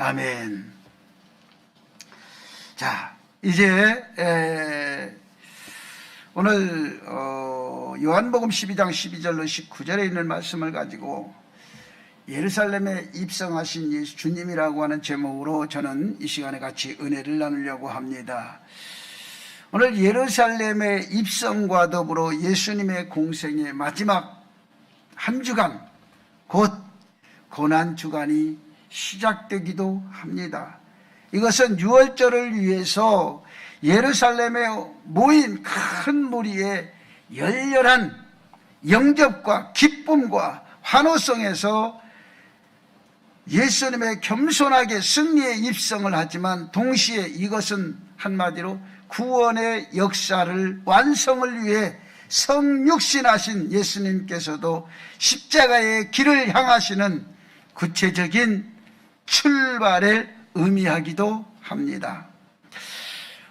아멘. 자, 이제 오늘 요한복음 12장 12절로 19절에 있는 말씀을 가지고 예루살렘에 입성하신 예수 주님이라고 하는 제목으로 저는 이 시간에 같이 은혜를 나누려고 합니다. 오늘 예루살렘의 입성과 더불어 예수님의 공생의 마지막 한 주간, 곧 고난주간이 시작되기도 합니다. 이것은 유월절을 위해서 예루살렘에 모인 큰 무리의 열렬한 영접과 기쁨과 환호성에서 예수님의 겸손하게 승리에 입성을 하지만 동시에 이것은 한마디로 구원의 역사를 완성을 위해 성육신하신 예수님께서도 십자가의 길을 향하시는 구체적인 출발을 의미하기도 합니다.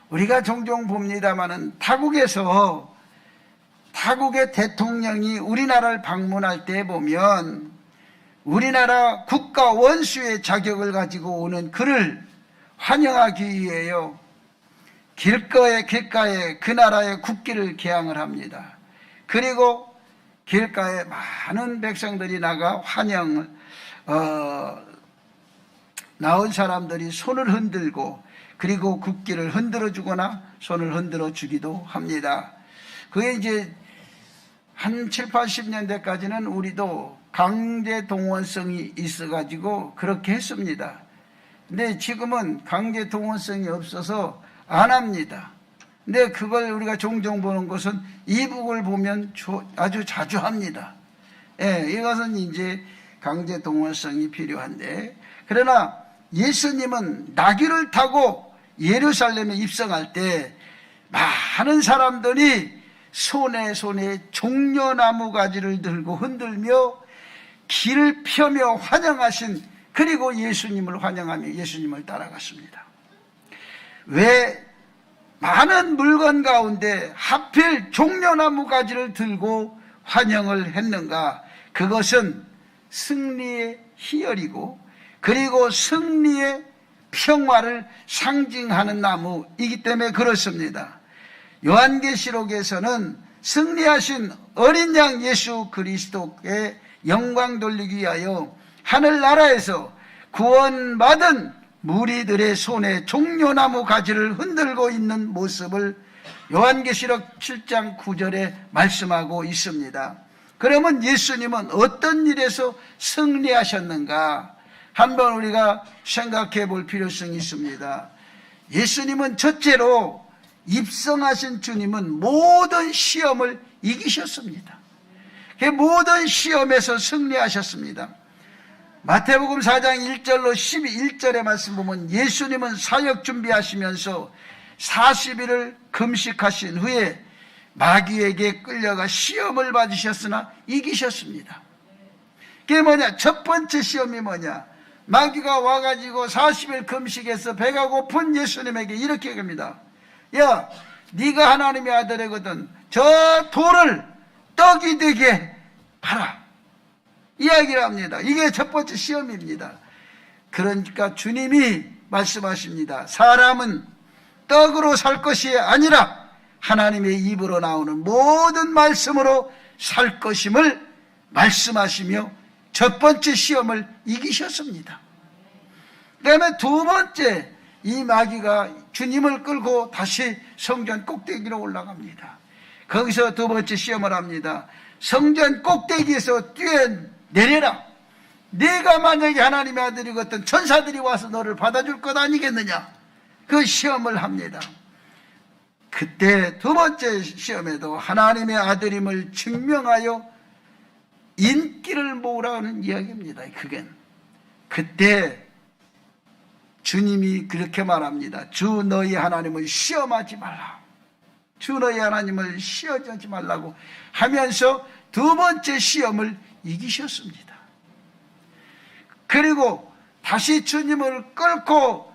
우리가 종종 봅니다마는 타국의 대통령이 우리나라를 방문할 때 보면 우리나라 국가 원수의 자격을 가지고 오는 그를 환영하기 위해요, 길가에 그 나라의 국기를 개항을 합니다. 그리고 길가에 많은 백성들이 나가 환영을 나온 사람들이 손을 흔들고 그리고 국기를 흔들어 주거나 손을 흔들어 주기도 합니다. 그게 이제 한 7, 80년대까지는 우리도 강제 동원성이 있어가지고 그렇게 했습니다. 근데 지금은 강제 동원성이 없어서 안 합니다. 근데 그걸 우리가 종종 보는 것은 이북을 보면 아주 자주 합니다. 예, 이것은 이제 강제 동원성이 필요한데, 그러나 예수님은 나귀를 타고 예루살렘에 입성할 때 많은 사람들이 손에 종려나무 가지를 들고 흔들며 길을 펴며 환영하신, 그리고 예수님을 환영하며 예수님을 따라갔습니다. 왜 많은 물건 가운데 하필 종려나무 가지를 들고 환영을 했는가? 그것은 승리의 희열이고 그리고 승리의 평화를 상징하는 나무이기 때문에 그렇습니다. 요한계시록에서는 승리하신 어린 양 예수 그리스도께 영광 돌리기 위하여 하늘나라에서 구원받은 무리들의 손에 종려나무 가지를 흔들고 있는 모습을 요한계시록 7장 9절에 말씀하고 있습니다. 그러면 예수님은 어떤 일에서 승리하셨는가? 한번 우리가 생각해 볼 필요성이 있습니다. 예수님은 첫째로 입성하신 주님은 모든 시험을 이기셨습니다. 그 모든 시험에서 승리하셨습니다. 마태복음 4장 1절로 11절의 말씀 보면 예수님은 사역 준비하시면서 40일을 금식하신 후에 마귀에게 끌려가 시험을 받으셨으나 이기셨습니다. 그게 뭐냐? 첫 번째 시험이 뭐냐? 마귀가 와가지고 40일 금식해서 배가 고픈 예수님에게 이렇게 합니다. 야, 네가 하나님의 아들이거든. 저 돌을 떡이 되게 하라. 이야기를 합니다. 이게 첫 번째 시험입니다. 그러니까 주님이 말씀하십니다. 사람은 떡으로 살 것이 아니라 하나님의 입으로 나오는 모든 말씀으로 살 것임을 말씀하시며 첫 번째 시험을 이기셨습니다. 그 다음에 두 번째, 이 마귀가 주님을 끌고 다시 성전 꼭대기로 올라갑니다. 거기서 두 번째 시험을 합니다. 성전 꼭대기에서 뛰어내려라. 네가 만약에 하나님의 아들이거든 천사들이 와서 너를 받아줄 것 아니겠느냐. 그 시험을 합니다. 그때 두 번째 시험에도 하나님의 아들임을 증명하여 인기를 모으라는 이야기입니다. 그때 주님이 그렇게 말합니다. 주 너희 하나님을 시험하지 말라. 주 너희 하나님을 시험하지 말라고 하면서 두 번째 시험을 이기셨습니다. 그리고 다시 주님을 끌고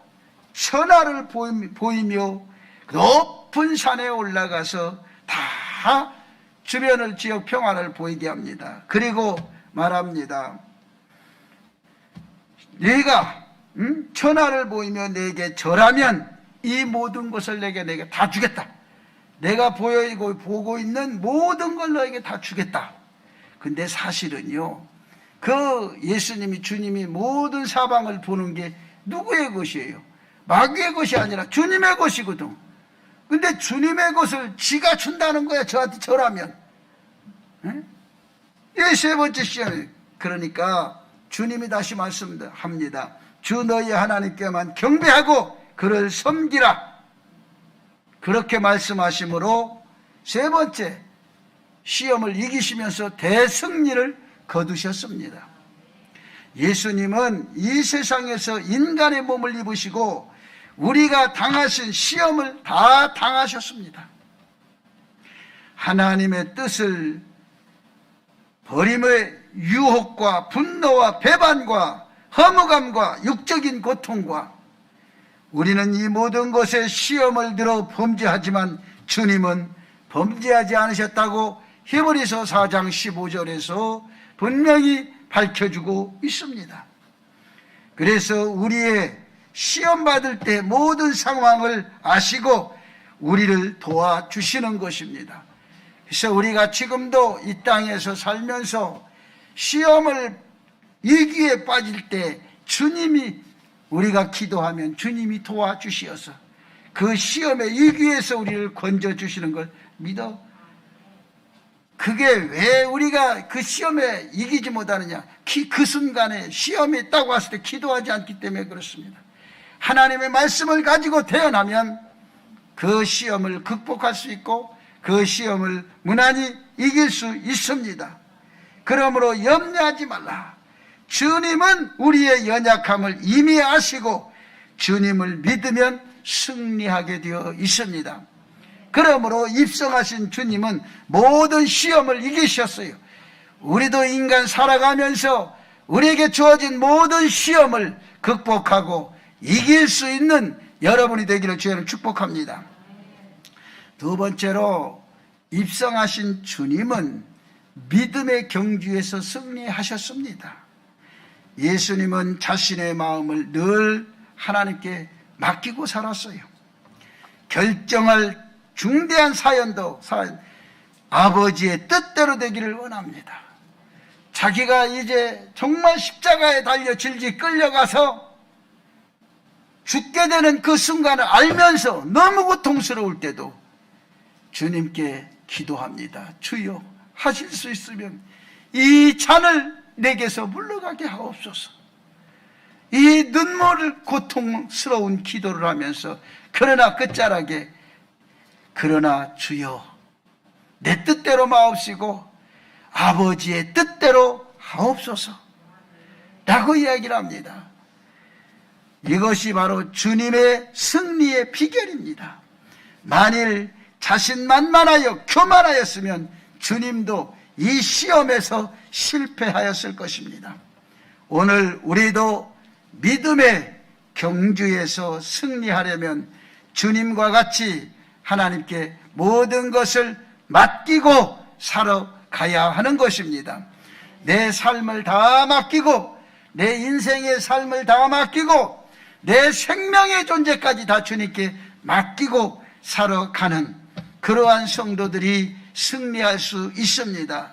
천하를 보이며 높은 산에 올라가서 다 주변을 지역 평화를 보이게 합니다. 그리고 말합니다. 네가 천하를 보이며 내게 절하면 이 모든 것을 내게 다 주겠다. 내가 보고 있는 모든 걸 너에게 다 주겠다. 근데 사실은요, 그 예수님이, 주님이 모든 사방을 보는 게 누구의 것이에요? 마귀의 것이 아니라 주님의 것이거든. 근데 주님의 것을 지가 준다는 거야, 저한테 절하면. 이게 세 번째 시험이에요. 그러니까 주님이 다시 말씀합니다. 주 너희 하나님께만 경배하고 그를 섬기라. 그렇게 말씀하심으로 세 번째 시험을 이기시면서 대승리를 거두셨습니다. 예수님은 이 세상에서 인간의 몸을 입으시고 우리가 당하신 시험을 다 당하셨습니다. 하나님의 뜻을 버림의 유혹과 분노와 배반과 허무감과 육적인 고통과 우리는 이 모든 것에 시험을 들어 범죄하지만 주님은 범죄하지 않으셨다고 히브리서 4장 15절에서 분명히 밝혀주고 있습니다. 그래서 우리의 시험받을 때 모든 상황을 아시고 우리를 도와주시는 것입니다. 그래서 우리가 지금도 이 땅에서 살면서 시험을 위기에 빠질 때 주님이, 우리가 기도하면 주님이 도와주시어서 그 시험의 위기에서 우리를 건져주시는 걸 믿어. 그게 왜 우리가 그 시험에 이기지 못하느냐? 그 순간에 시험이 딱 왔을 때 기도하지 않기 때문에 그렇습니다. 하나님의 말씀을 가지고 태어나면 그 시험을 극복할 수 있고 그 시험을 무난히 이길 수 있습니다. 그러므로 염려하지 말라. 주님은 우리의 연약함을 이미 아시고 주님을 믿으면 승리하게 되어 있습니다. 그러므로 입성하신 주님은 모든 시험을 이기셨어요. 우리도 인간 살아가면서 우리에게 주어진 모든 시험을 극복하고 이길 수 있는 여러분이 되기를 주님을 축복합니다. 두 번째로 입성하신 주님은 믿음의 경주에서 승리하셨습니다. 예수님은 자신의 마음을 늘 하나님께 맡기고 살았어요. 결정할 중대한 사연도 아버지의 뜻대로 되기를 원합니다. 자기가 이제 정말 십자가에 달려 질질 끌려가서 죽게 되는 그 순간을 알면서 너무 고통스러울 때도 주님께 기도합니다. 주여, 하실 수 있으면 이 잔을 내게서 물러가게 하옵소서. 이 눈물을 고통스러운 기도를 하면서 그러나 끝자락에 그러나 주여 내 뜻대로 마옵시고 아버지의 뜻대로 하옵소서 라고 이야기를 합니다. 이것이 바로 주님의 승리의 비결입니다. 만일 자신만만하여 교만하였으면 주님도 이 시험에서 실패하였을 것입니다. 오늘 우리도 믿음의 경주에서 승리하려면 주님과 같이 하나님께 모든 것을 맡기고 살아가야 하는 것입니다. 내 삶을 다 맡기고 내 인생의 삶을 다 맡기고 내 생명의 존재까지 다 주님께 맡기고 살아가는 그러한 성도들이 승리할 수 있습니다.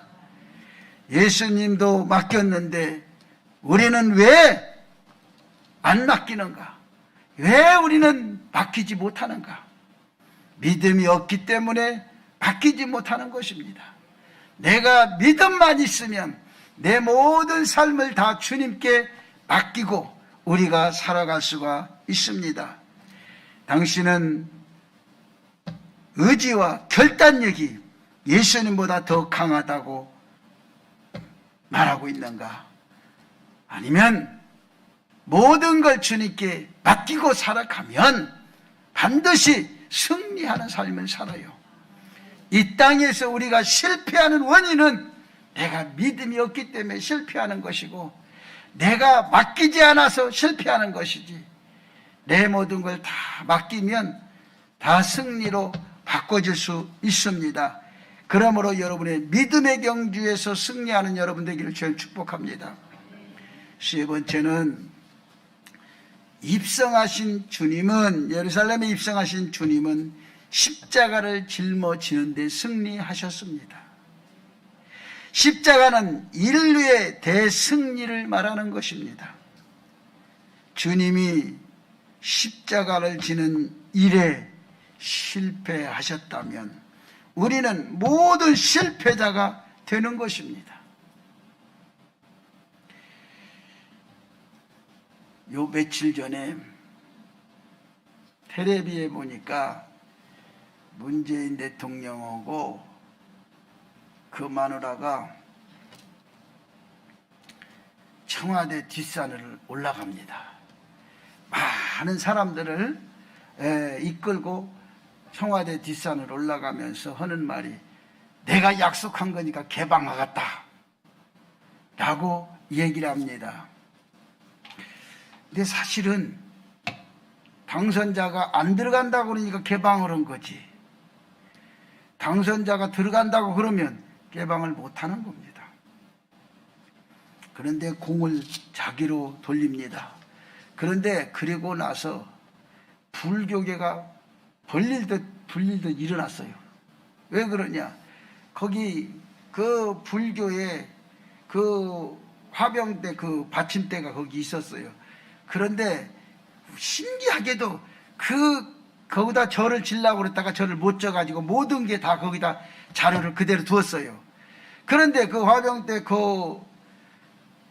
예수님도 맡겼는데 우리는 왜 안 맡기는가? 왜 우리는 맡기지 못하는가? 믿음이 없기 때문에 맡기지 못하는 것입니다. 내가 믿음만 있으면 내 모든 삶을 다 주님께 맡기고 우리가 살아갈 수가 있습니다. 당신은 의지와 결단력이 예수님보다 더 강하다고 말하고 있는가? 아니면 모든 걸 주님께 맡기고 살아가면 반드시 승리하는 삶을 살아요. 이 땅에서 우리가 실패하는 원인은 내가 믿음이 없기 때문에 실패하는 것이고 내가 맡기지 않아서 실패하는 것이지, 내 모든 걸 다 맡기면 다 승리로 바꿔질 수 있습니다. 그러므로 여러분의 믿음의 경주에서 승리하는 여러분 되기를 저는 축복합니다. 세 번째는 입성하신 주님은, 예루살렘에 입성하신 주님은 십자가를 짊어지는 데 승리하셨습니다. 십자가는 인류의 대승리를 말하는 것입니다. 주님이 십자가를 지는 일에 실패하셨다면 우리는 모든 실패자가 되는 것입니다. 요 며칠 전에 텔레비에 보니까 문재인 대통령하고 그 마누라가 청와대 뒷산을 올라갑니다. 많은 사람들을 이끌고 청와대 뒷산을 올라가면서 하는 말이, 내가 약속한 거니까 개방하겠다 라고 얘기를 합니다. 근데 사실은 당선자가 안 들어간다고 그러니까 개방을 한 거지, 당선자가 들어간다고 그러면 개방을 못하는 겁니다. 그런데 공을 자기로 돌립니다. 그런데 그리고 나서 불교계가 벌릴듯 일어났어요. 왜 그러냐, 거기 그 불교의 그 화병대 그 받침대가 거기 있었어요. 그런데 신기하게도 거기다 절을 지려고 그랬다가 절을 못 져가지고 모든 게 다 거기다 자료를 그대로 두었어요. 그런데 그 화병대 그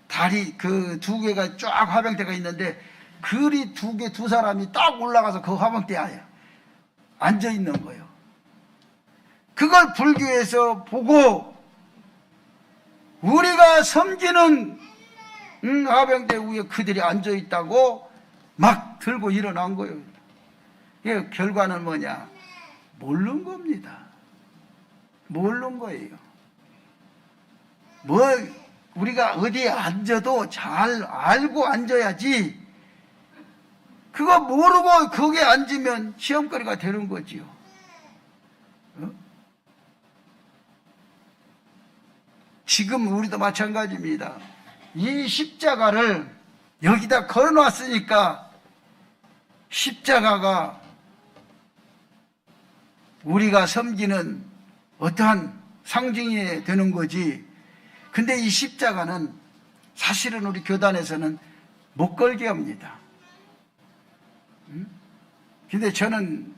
다리 그 두 개가 쫙 화병대가 있는데 그리 두 사람이 딱 올라가서 그 화병대에 앉아 있는 거예요. 그걸 불교에서 보고 우리가 섬기는 화병대 위에 그들이 앉아 있다고 막 들고 일어난 거예요. 이 결과는 뭐냐? 모르는 겁니다. 모르는 거예요. 우리가 어디에 앉아도 잘 알고 앉아야지, 그거 모르고 거기에 앉으면 시험거리가 되는 거지요. 지금 우리도 마찬가지입니다. 이 십자가를 여기다 걸어놨으니까 십자가가 우리가 섬기는 어떠한 상징이 되는 거지. 근데 이 십자가는 사실은 우리 교단에서는 못 걸게 합니다. 근데 저는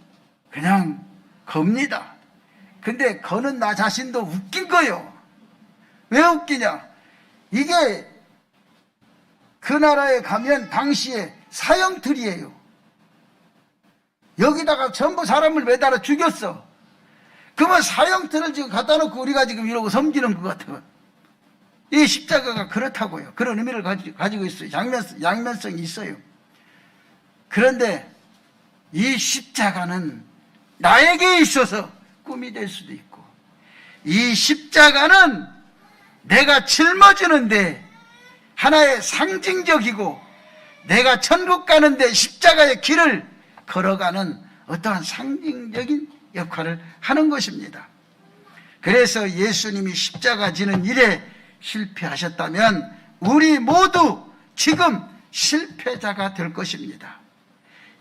그냥 겁니다. 근데 거는 나 자신도 웃긴 거예요. 왜 웃기냐? 이게 그 나라에 가면 당시에 사형틀이에요. 여기다가 전부 사람을 매달아 죽였어. 그러면 사형틀을 지금 갖다 놓고 우리가 지금 이러고 섬기는 것 같아요. 이 십자가가 그렇다고요. 그런 의미를 가지고 있어요. 양면성이 있어요. 그런데 이 십자가는 나에게 있어서 꿈이 될 수도 있고, 이 십자가는 내가 짊어지는데 하나의 상징적이고, 내가 천국 가는데 십자가의 길을 걸어가는 어떠한 상징적인 역할을 하는 것입니다. 그래서 예수님이 십자가 지는 일에 실패하셨다면 우리 모두 지금 실패자가 될 것입니다.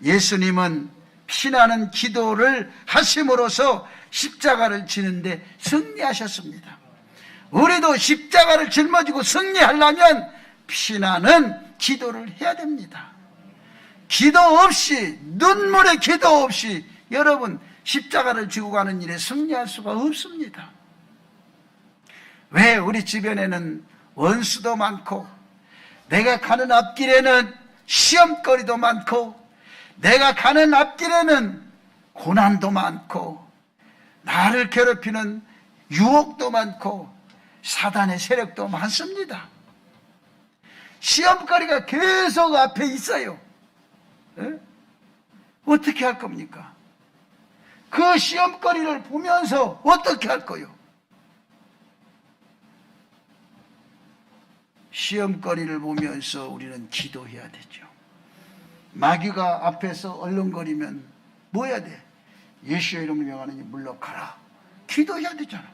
예수님은 피나는 기도를 하심으로써 십자가를 지는데 승리하셨습니다. 우리도 십자가를 짊어지고 승리하려면 피나는 기도를 해야 됩니다. 기도 없이, 눈물의 기도 없이 여러분 십자가를 지고 가는 일에 승리할 수가 없습니다. 왜? 우리 주변에는 원수도 많고, 내가 가는 앞길에는 시험거리도 많고, 내가 가는 앞길에는 고난도 많고, 나를 괴롭히는 유혹도 많고, 사단의 세력도 많습니다. 시험거리가 계속 앞에 있어요. 에? 어떻게 할 겁니까? 그 시험거리를 보면서 어떻게 할 거요? 시험거리를 보면서 우리는 기도해야 되죠. 마귀가 앞에서 얼렁거리면 뭐 해야 돼? 예수의 이름을 명하느니 물러가라. 기도해야 되잖아.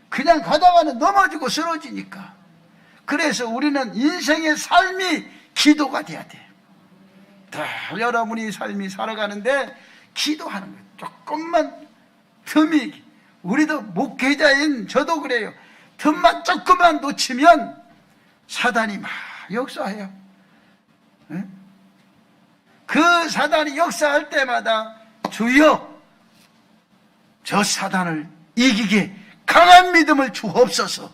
그냥 가다가는 넘어지고 쓰러지니까. 그래서 우리는 인생의 삶이 기도가 돼야 돼. 다 여러분이 삶이 살아가는데 기도하는 거예요. 조금만 틈이, 우리도 목회자인 저도 그래요. 틈만 조금만 놓치면 사단이 막 역사해요. 네? 그 사단이 역사할 때마다 주여 저 사단을 이기게 강한 믿음을 주옵소서.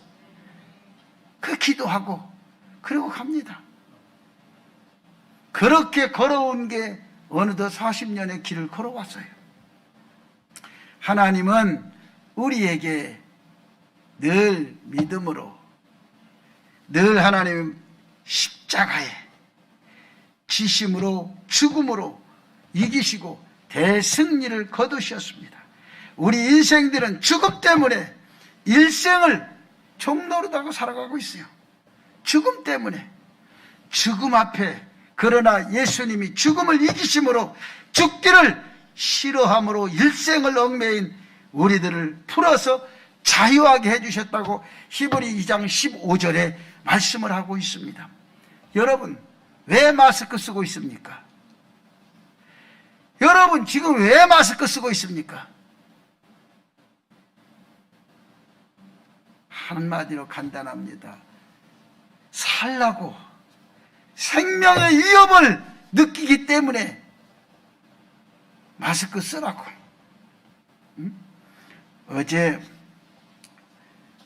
그 기도하고 그리고 갑니다. 그렇게 걸어온 게 어느덧 40년의 길을 걸어왔어요. 하나님은 우리에게 늘 믿음으로, 늘 하나님 십자가에 지심으로 죽음으로 이기시고 대승리를 거두셨습니다. 우리 인생들은 죽음 때문에 일생을 종노릇하고 살아가고 있어요. 죽음 때문에. 죽음 앞에, 그러나 예수님이 죽음을 이기심으로 죽기를 싫어함으로 일생을 얽매인 우리들을 풀어서 자유하게 해주셨다고 히브리 2장 15절에 말씀을 하고 있습니다. 여러분, 왜 마스크 쓰고 있습니까? 여러분, 지금 왜 마스크 쓰고 있습니까? 한마디로 간단합니다. 살라고, 생명의 위협을 느끼기 때문에 마스크 쓰라고. 어제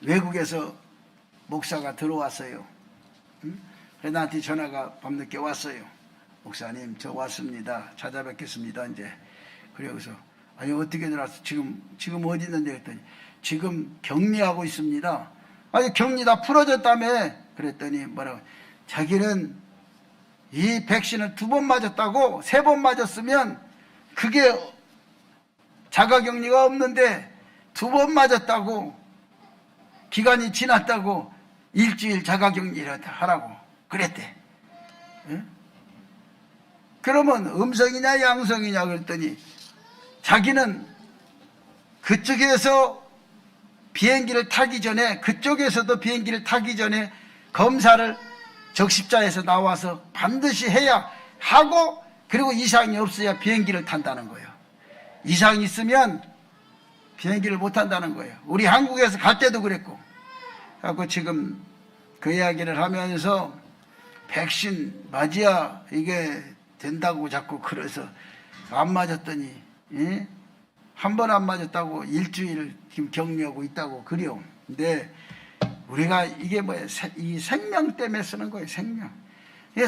외국에서 목사가 들어왔어요. 그래서 나한테 전화가 밤늦게 왔어요. 목사님, 저 왔습니다. 찾아뵙겠습니다. 이제 그래서 아니 어떻게 들어왔어? 지금 어디 있는데? 그랬더니 지금 격리하고 있습니다. 아니 격리 다 풀어졌다며. 그랬더니 뭐라고, 자기는 이 백신을 2번 맞았다고, 3번 맞았으면 그게 자가격리가 없는데 2번 맞았다고, 기간이 지났다고 일주일 자가격리를 하라고 그랬대. 예? 그러면 음성이냐 양성이냐 그랬더니 자기는 그쪽에서 비행기를 타기 전에, 그쪽에서도 비행기를 타기 전에 검사를 적십자에서 나와서 반드시 해야 하고, 그리고 이상이 없어야 비행기를 탄다는 거예요. 이상이 있으면 비행기를 못 탄다는 거예요. 우리 한국에서 갈 때도 그랬고. 그래서 지금 그 이야기를 하면서 백신 맞아야 이게 된다고 자꾸 그래서 안 맞았더니, 예? 한 번 안 맞았다고 일주일 지금 격리하고 있다고 그래요. 근데 우리가 이게 뭐예요? 이 생명 때문에 쓰는 거예요. 생명.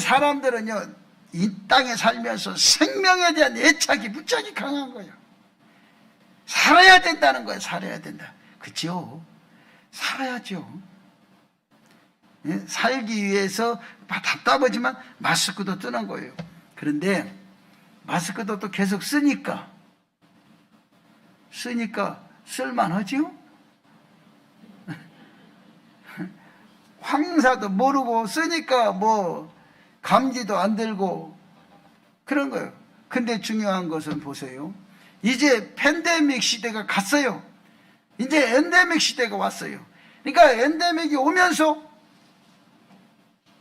사람들은요, 이 땅에 살면서 생명에 대한 애착이 무척이 강한 거예요. 살아야 된다는 거예요. 살아야 된다. 그죠? 살아야죠. 예? 살기 위해서 답답하지만 마스크도 뜨는 거예요. 그런데 마스크도 또 계속 쓰니까 쓸만하지요? 황사도 모르고 쓰니까 뭐 감기도 안 들고 그런 거예요. 근데 중요한 것은 보세요. 이제 팬데믹 시대가 갔어요. 이제 엔데믹 시대가 왔어요. 그러니까 엔데믹이 오면서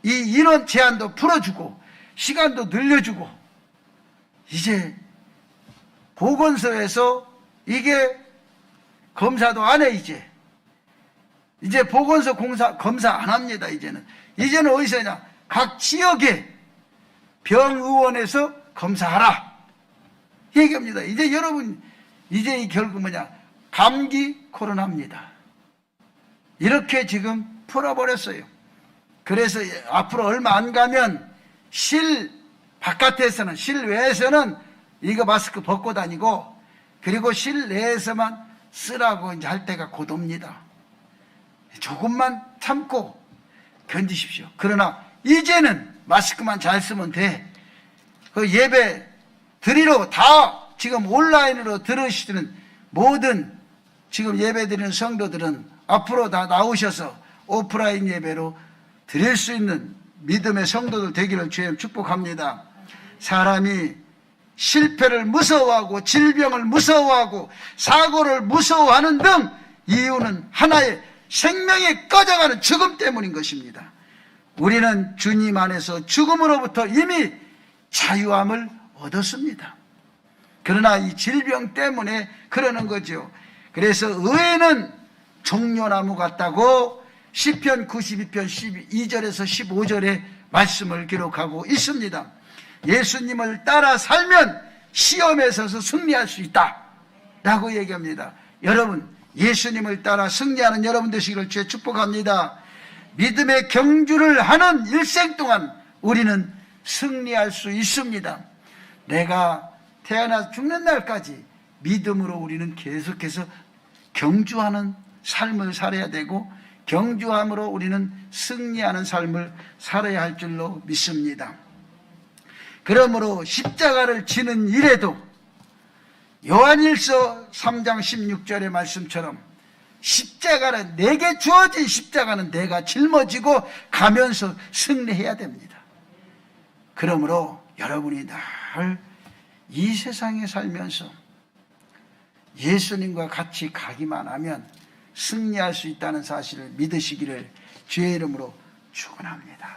이런 제한도 풀어주고 시간도 늘려주고, 이제 보건소에서 이게 검사도 안 해. 이제 보건소 검사 안 합니다. 이제는 어디서 하냐? 각 지역의 병의원에서 검사하라 얘기합니다. 이제 여러분, 이제 결국 뭐냐? 감기 코로나입니다. 이렇게 지금 풀어버렸어요. 그래서 앞으로 얼마 안 가면 바깥에서는, 실외에서는 이거 마스크 벗고 다니고, 그리고 실내에서만 쓰라고 이제 할 때가 곧 옵니다. 조금만 참고 견디십시오. 그러나 이제는 마스크만 잘 쓰면 돼. 그 예배 드리러 다 지금 온라인으로 들으시는 모든 지금 예배 드리는 성도들은 앞으로 다 나오셔서 오프라인 예배로 드릴 수 있는 믿음의 성도들 되기를 주님 축복합니다. 사람이 실패를 무서워하고 질병을 무서워하고 사고를 무서워하는 등 이유는 하나의 생명이 꺼져가는 죽음 때문인 것입니다. 우리는 주님 안에서 죽음으로부터 이미 자유함을 얻었습니다. 그러나 이 질병 때문에 그러는 거죠. 그래서 의인은 종려나무 같다고 시편 92편 12절에서 15절에 말씀을 기록하고 있습니다. 예수님을 따라 살면 시험에 서서 승리할 수 있다 라고 얘기합니다. 여러분, 예수님을 따라 승리하는 여러분 되시기를 주의 축복합니다. 믿음의 경주를 하는 일생 동안 우리는 승리할 수 있습니다. 내가 태어나 죽는 날까지 믿음으로 우리는 계속해서 경주하는 삶을 살아야 되고, 경주함으로 우리는 승리하는 삶을 살아야 할 줄로 믿습니다. 그러므로 십자가를 지는 일에도 요한일서 3장 16절의 말씀처럼 십자가는, 내게 주어진 십자가는 내가 짊어지고 가면서 승리해야 됩니다. 그러므로 여러분이 늘 이 세상에 살면서 예수님과 같이 가기만 하면 승리할 수 있다는 사실을 믿으시기를 주의 이름으로 축원합니다.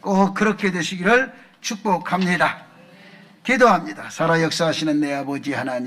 꼭 그렇게 되시기를 축복합니다. 기도합니다. 살아 역사하시는 내 아버지 하나님,